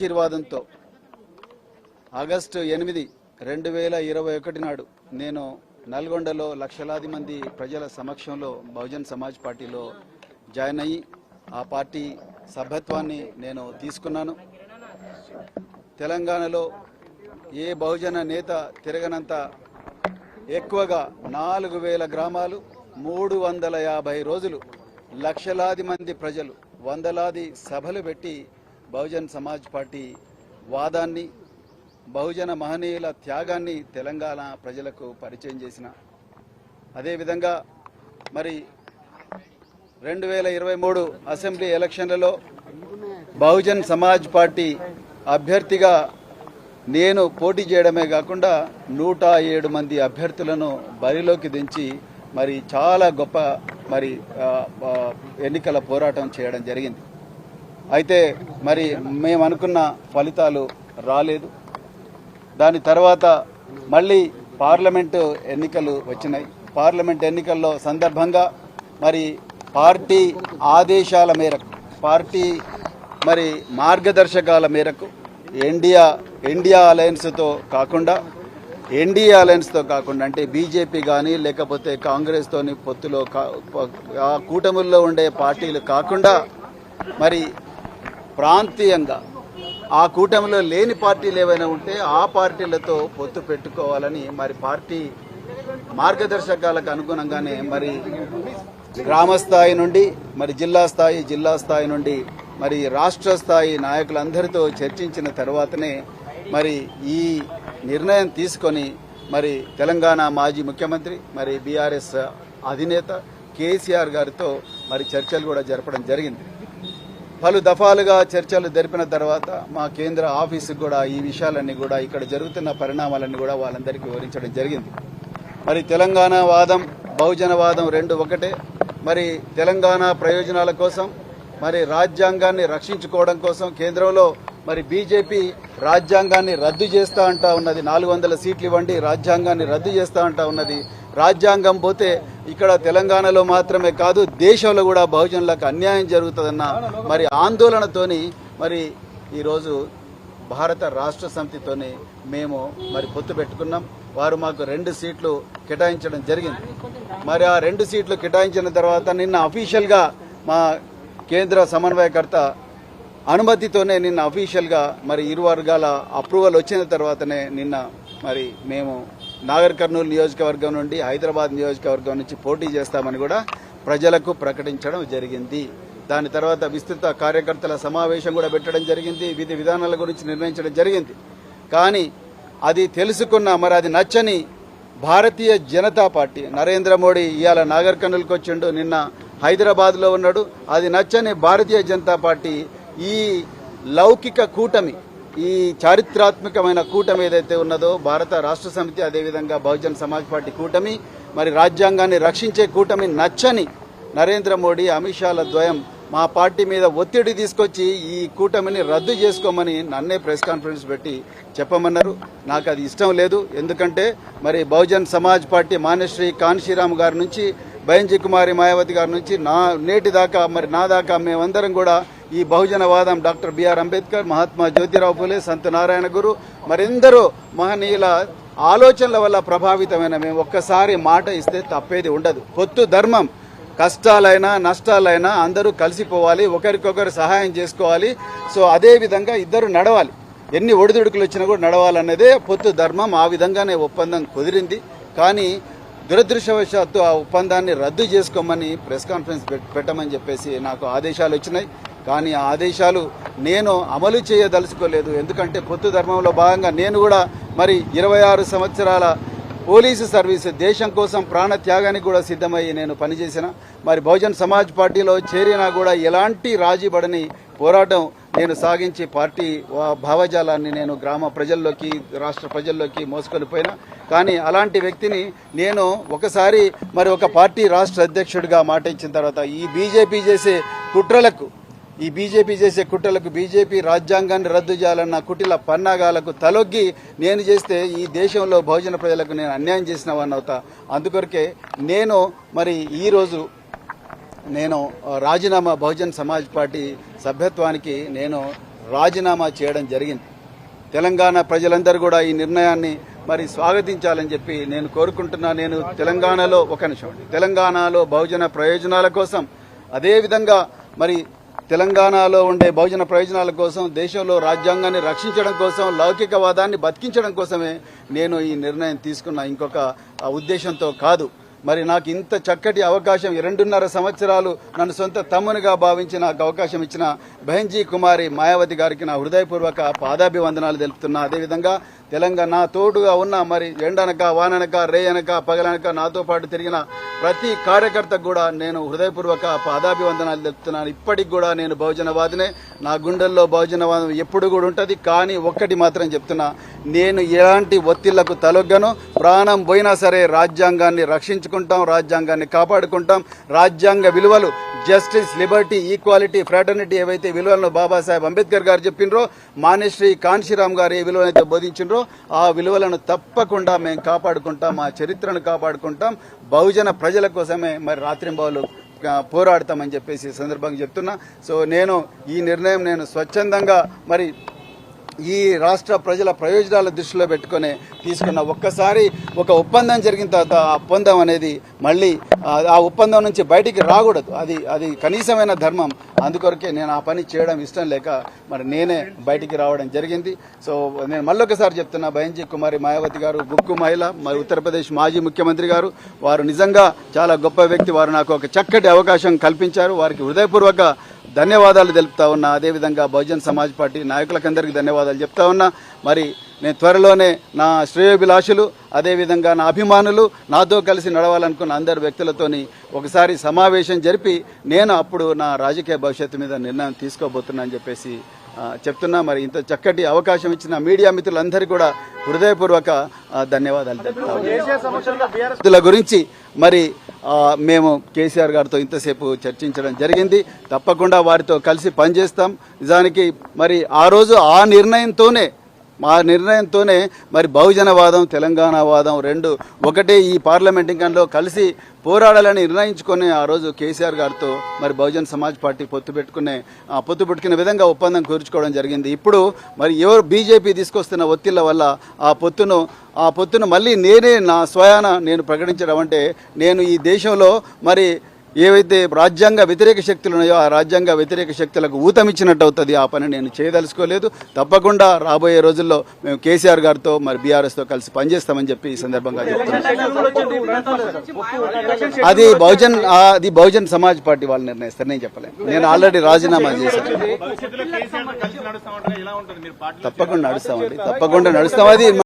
ఆశీర్వాదంతో ఆగస్టు 8, 2021 నాడు నేను నల్గొండలో లక్షలాది మంది ప్రజల సమక్షంలో బహుజన్ సమాజ్ పార్టీలో జాయిన్ అయ్యి ఆ పార్టీ సభ్యత్వాన్ని నేను తీసుకున్నాను. తెలంగాణలో ఏ బహుజన నేత తిరగనంత ఎక్కువగా 4000 గ్రామాలు 350 రోజులు లక్షలాది మంది ప్రజలు వందలాది సభలు పెట్టి బహుజన్ సమాజ్ పార్టీ వాదాన్ని బహుజన మహనీయుల త్యాగాన్ని తెలంగాణ ప్రజలకు పరిచయం చేసిన అదేవిధంగా మరి 2023 అసెంబ్లీ ఎలక్షన్లలో బహుజన్ సమాజ్ పార్టీ అభ్యర్థిగా నేను పోటీ చేయడమే కాకుండా 107 మంది అభ్యర్థులను బరిలోకి దించి మరి చాలా గొప్ప మరి ఎన్నికల పోరాటం చేయడం జరిగింది. అయితే మరి మేము అనుకున్న ఫలితాలు రాలేదు. దాని తర్వాత మళ్ళీ పార్లమెంటు ఎన్నికలు వచ్చినాయి. పార్లమెంట్ ఎన్నికల్లో సందర్భంగా మరి పార్టీ ఆదేశాల మేరకు పార్టీ మరి మార్గదర్శకాల మేరకు ఇండియా అలయన్స్తో కాకుండా ఎన్డీఏ అలయన్స్తో కాకుండా అంటే బీజేపీ కానీ లేకపోతే కాంగ్రెస్తోని పొత్తులో ఆ కూటముల్లో ఉండే పార్టీలు కాకుండా మరి ప్రాంతీయంగా ఆ కూటమిలో లేని పార్టీలు ఏవైనా ఉంటే ఆ పార్టీలతో పొత్తు పెట్టుకోవాలని మరి పార్టీ మార్గదర్శకాలకు అనుగుణంగానే మరి గ్రామ స్థాయి నుండి మరి జిల్లా స్థాయి నుండి మరి రాష్ట్ర స్థాయి నాయకులందరితో చర్చించిన తర్వాతనే మరి ఈ నిర్ణయం తీసుకొని మరి తెలంగాణ మాజీ ముఖ్యమంత్రి మరి బీఆర్ఎస్ అధినేత కేసీఆర్ గారితో మరి చర్చలు కూడా జరపడం జరిగింది. పలు దఫాలుగా చర్చలు జరిపిన తర్వాత మా కేంద్ర ఆఫీసుకు కూడా ఈ విషయాలన్నీ కూడా ఇక్కడ జరుగుతున్న పరిణామాలన్నీ కూడా వాళ్ళందరికీ వివరించడం జరిగింది. మరి తెలంగాణ వాదం బహుజన వాదం రెండు ఒకటే. మరి తెలంగాణ ప్రయోజనాల కోసం మరి రాజ్యాంగాన్ని రక్షించుకోవడం కోసం కేంద్రంలో మరి బీజేపీ రాజ్యాంగాన్ని రద్దు చేస్తా అంటా ఉన్నది. 400 సీట్లు ఇవ్వండి, రాజ్యాంగాన్ని రద్దు చేస్తా అంటా ఉన్నది. రాజ్యాంగం పోతే ఇక్కడ తెలంగాణలో మాత్రమే కాదు దేశంలో కూడా బహుజనులకు అన్యాయం జరుగుతుందన్న మరి ఆందోళనతోని మరి ఈరోజు భారత రాష్ట్ర సమితితోని మేము మరి పొత్తు పెట్టుకున్నాం. వారు మాకు 2 సీట్లు కేటాయించడం జరిగింది. మరి ఆ 2 సీట్లు కేటాయించిన తర్వాత నిన్న అఫీషియల్గా మా కేంద్ర సమన్వయకర్త అనుమతితోనే నిన్న అఫీషియల్గా మరి ఇరు వర్గాల అప్రూవల్ వచ్చిన తర్వాతనే నిన్న మరి మేము నాగర్ కర్నూలు నియోజకవర్గం నుండి హైదరాబాద్ నియోజకవర్గం నుంచి పోటీ చేస్తామని కూడా ప్రజలకు ప్రకటించడం జరిగింది. దాని తర్వాత విస్తృత కార్యకర్తల సమావేశం కూడా పెట్టడం జరిగింది. విధి విధానాల గురించి నిర్ణయించడం జరిగింది. కానీ అది తెలుసుకున్న మరి అది నచ్చని భారతీయ జనతా పార్టీ నరేంద్ర మోడీ ఇవాళ నాగర్ కర్నూలుకి వచ్చిండు, నిన్న హైదరాబాద్లో ఉన్నాడు. అది నచ్చని భారతీయ జనతా పార్టీ ఈ లౌకిక కూటమి ఈ చారిత్రాత్మకమైన కూటమి ఏదైతే ఉన్నదో భారత రాష్ట్ర సమితి అదేవిధంగా బహుజన్ సమాజ్ పార్టీ కూటమి మరి రాజ్యాంగాన్ని రక్షించే కూటమి నచ్చని నరేంద్ర మోడీ అమిత్ షాల ద్వయం మా పార్టీ మీద ఒత్తిడి తీసుకొచ్చి ఈ కూటమిని రద్దు చేసుకోమని నన్నే ప్రెస్ కాన్ఫరెన్స్ పెట్టి చెప్పమన్నారు. నాకు అది ఇష్టం లేదు. ఎందుకంటే మరి బహుజన్ సమాజ్ పార్టీ మాన్యశ్రీ కాన్షీరామ్ గారి నుంచి బైంజీ కుమారి మాయావతి గారి నుంచి నేటి దాకా మరి నా దాకా మేమందరం కూడా ఈ బహుజనవాదం డాక్టర్ బిఆర్ అంబేద్కర్, మహాత్మా జ్యోతిరావు పూలే, సంత్ నారాయణ గురు మరెందరో మహనీయుల ఆలోచనల వల్ల ప్రభావితమైన మేము ఒక్కసారి మాట ఇస్తే తప్పేది ఉండదు. పొత్తు ధర్మం, కష్టాలైనా నష్టాలైనా అందరూ కలిసిపోవాలి, ఒకరికొకరు సహాయం చేసుకోవాలి. సో అదే విధంగా ఇద్దరు నడవాలి, ఎన్ని ఒడిదుడుకులు వచ్చినా కూడా నడవాలన్నదే పొత్తు ధర్మం. ఆ విధంగానే ఒప్పందం కుదిరింది. కానీ దురదృష్టవశాత్తు ఆ ఒప్పందాన్ని రద్దు చేసుకోమని ప్రెస్ కాన్ఫరెన్స్ పెట్టమని చెప్పేసి నాకు ఆదేశాలు వచ్చినాయి. కానీ ఆ ఆదేశాలు నేను అమలు చేయదలుచుకోలేదు. ఎందుకంటే పొత్తు ధర్మంలో భాగంగా నేను కూడా మరి 26 సంవత్సరాల పోలీసు సర్వీసు దేశం కోసం ప్రాణ త్యాగానికి కూడా సిద్ధమయ్యి నేను పనిచేసిన మరి బహుజన్ సమాజ్ పార్టీలో చేరినా కూడా ఎలాంటి రాజీపడని పోరాటం నేను సాగించి పార్టీ భావజాలాన్ని నేను గ్రామ ప్రజల్లోకి రాష్ట్ర ప్రజల్లోకి మోసుకొని పోయినా. కానీ అలాంటి వ్యక్తిని నేను ఒకసారి మరి ఒక పార్టీ రాష్ట్ర అధ్యక్షుడిగా మాట ఇచ్చిన తర్వాత ఈ బీజేపీ చేసే కుట్రలకు బీజేపీ రాజ్యాంగాన్ని రద్దు చేయాలన్న కుటిల పన్నాగాలకు తలొగ్గి నేను చేస్తే ఈ దేశంలో బహుజన ప్రజలకు నేను అన్యాయం చేసిన వాడిని అవుతా. అందుకొరకే నేను మరి ఈరోజు నేను రాజీనామా బహుజన్ సమాజ్ పార్టీ సభ్యత్వానికి నేను రాజీనామా చేయడం జరిగింది. తెలంగాణ ప్రజలందరూ కూడా ఈ నిర్ణయాన్ని మరి స్వాగతించాలని చెప్పి నేను కోరుకుంటున్నా. నేను తెలంగాణలో బహుజన ప్రయోజనాల కోసం, అదేవిధంగా మరి తెలంగాణలో ఉండే బహుజన ప్రయోజనాల కోసం, దేశంలో రాజ్యాంగాన్ని రక్షించడం కోసం, లౌకికవాదాన్ని బతికించడం కోసమే నేను ఈ నిర్ణయం తీసుకున్నా, ఇంకొక ఉద్దేశంతో కాదు. మరి నాకు ఇంత చక్కటి అవకాశం 2.5 సంవత్సరాలు నన్ను సొంత తమ్మునిగా భావించి నాకు అవకాశం ఇచ్చిన బహన్జీ కుమారి మాయావతి గారికి నా హృదయపూర్వక పాదాభివందనాలు తెలుపుతున్నా. అదేవిధంగా తెలంగాణ నా తోడుగా ఉన్న మరి ఎండనక వాననక రేయనక పగలనక నాతో పాటు తిరిగిన ప్రతి కార్యకర్తకు కూడా నేను హృదయపూర్వక పాదాభివందనాలు తెలుపుతున్నాను. ఇప్పటికి కూడా నేను బహుజనవాదినే, నా గుండెల్లో బహుజనవాదం ఎప్పుడు కూడా ఉంటుంది. కానీ ఒక్కటి మాత్రం చెప్తున్నా, నేను ఎలాంటి ఒత్తిళ్లకు తలొగ్గను. ప్రాణం పోయినా సరే రాజ్యాంగాన్ని రక్షించుకుంటాం, రాజ్యాంగాన్ని కాపాడుకుంటాం. రాజ్యాంగ విలువలు జస్టిస్, లిబర్టీ, ఈక్వాలిటీ, ఫ్రాటర్నిటీ ఏవైతే విలువలను బాబాసాహెబ్ అంబేద్కర్ గారు చెప్పినరో, మానేశ్రీ కాన్షీరామ్ గారు ఏ విలువలైతే బోధించినరో ఆ విలువలను తప్పకుండా మేము కాపాడుకుంటాం, మా చరిత్రను కాపాడుకుంటాం. బహుజన ప్రజల కోసమే మరి రాత్రింబవలు పోరాడతామని చెప్పేసి సందర్భంగా చెప్తున్నా. సో నేను ఈ నిర్ణయం నేను స్వచ్ఛందంగా మరి ఈ రాష్ట్ర ప్రజల ప్రయోజనాల దృష్టిలో పెట్టుకుని తీసుకున్న. ఒక్కసారి ఒక ఒప్పందం జరిగిన తర్వాత ఆ ఒప్పందం అనేది మళ్ళీ ఆ ఒప్పందం నుంచి బయటికి రాకూడదు. అది కనీసమైన ధర్మం. అందుకొరకే నేను ఆ పని చేయడం ఇష్టం లేక మరి నేనే బయటికి రావడం జరిగింది. సో నేను మళ్ళొకసారి చెప్తున్నా, బహన్జీ కుమారి మాయావతి గారు బుక్కు మహిళ, మరి ఉత్తరప్రదేశ్ మాజీ ముఖ్యమంత్రి గారు, వారు నిజంగా చాలా గొప్ప వ్యక్తి. వారు నాకు ఒక చక్కటి అవకాశం కల్పించారు. వారికి హృదయపూర్వక ధన్యవాదాలు తెలుపుతా ఉన్నా. అదేవిధంగా బహుజన్ సమాజ్ పార్టీ నాయకులకందరికీ ధన్యవాదాలు చెప్తా ఉన్నా. మరి నేను త్వరలోనే నా శ్రేయోభిలాషులు, అదేవిధంగా నా అభిమానులు, నాతో కలిసి నడవాలనుకున్న అందరు వ్యక్తులతోని ఒకసారి సమావేశం జరిపి నేను అప్పుడు నా రాజకీయ భవిష్యత్తు మీద నిర్ణయం తీసుకోబోతున్నా అని చెప్పేసి చెప్తున్నా. మరి ఇంత చక్కటి అవకాశం ఇచ్చిన మీడియా మిత్రులందరికీ కూడా హృదయపూర్వక ధన్యవాదాలు తెలుపుతా. గురించి మరి మేము కేసీఆర్ గారితో ఇంతసేపు చర్చించడం జరిగింది. తప్పకుండా వారితో కలిసి పనిచేస్తాం. నిజానికి మరి ఆ రోజు ఆ నిర్ణయంతోనే మరి బహుజనవాదం, తెలంగాణవాదం రెండు ఒకటే ఈ పార్లమెంట్ ఇంకంలో కలిసి పోరాడాలని నిర్ణయించుకొని ఆ రోజు కేసీఆర్ గారితో మరి బహుజన్ సమాజ్ పార్టీ పొత్తు పెట్టుకునే విధంగా ఒప్పందం కూర్చుకోవడం జరిగింది. ఇప్పుడు మరి ఎవరు బీజేపీ తీసుకొస్తున్న ఒత్తిళ్ల వల్ల ఆ పొత్తును మళ్ళీ నేనే నా స్వయాన నేను ప్రకటించడం అంటే నేను ఈ దేశంలో మరి ఏవైతే రాజ్యాంగ వ్యతిరేక శక్తులు ఉన్నాయో ఆ రాజ్యాంగ వ్యతిరేక శక్తులకు ఊతమిచ్చినట్టు అవుతుంది. ఆ పని నేను చేయదలుచుకోలేదు. తప్పకుండా రాబోయే రోజుల్లో మేము కేసీఆర్ గారితో మరి బీఆర్ఎస్తో కలిసి పనిచేస్తామని చెప్పి ఈ సందర్భంగా చెప్తున్నాను. అది బహుజన్ సమాజ్ పార్టీ వాళ్ళు నిర్ణయిస్తారు, నేను చెప్పలేను. నేను ఆల్రెడీ రాజీనామా చేశాను. తప్పకుండా నడుస్తామండి, తప్పకుండా నడుస్తాం. అది